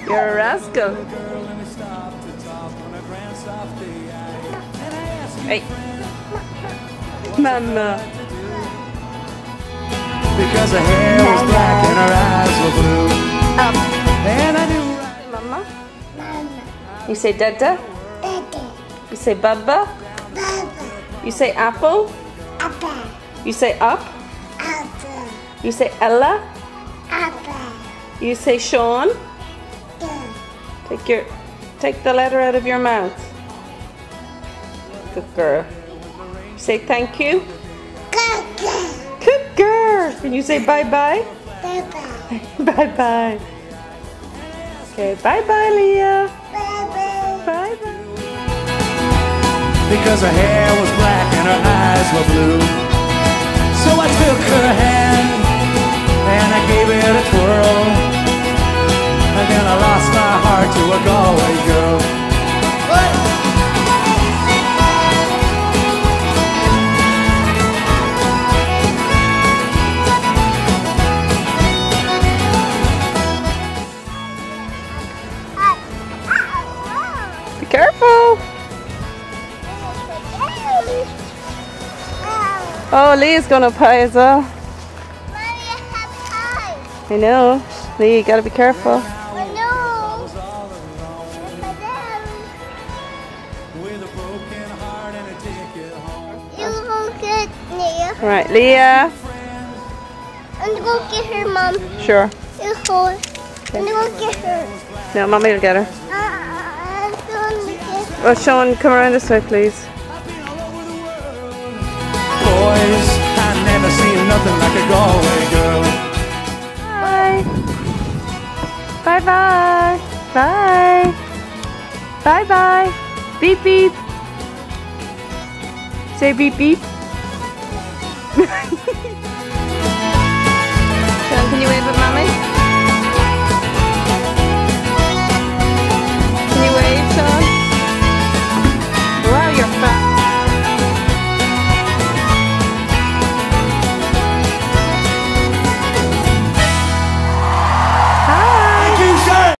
You're a rascal. Hey. Mama. Because her hair was black and her eyes were blue. Up. And I knew Mama. Mama. You say Dada. Dada. You say Baba. Baba. You say apple. Appa. You say up. Appa. You say Ella. Appa. You say Sean. Da. Take the letter out of your mouth. Good girl. Say thank you. Gaga. Good girl. Can you say bye bye? Baba. Bye bye. Okay, bye bye, Leah. Baba. Bye bye. because her hair was black and her eyes were blue. So I took her hand and I gave it a twirl, and then I lost my heart to a Galway girl. Be careful. Oh, Leah's going up high as well. I know. Leah, you gotta be careful. Right, Leah. I'm gonna go get her, Mom. Sure. I'm gonna go get her. No, Mommy will get her. I'm gonna get her. Oh, Sean, come around this way, please. Boys, I never seen nothing like a Galway girl. Bye. Bye-bye. Bye. Bye-bye. Beep, beep. Say beep, beep.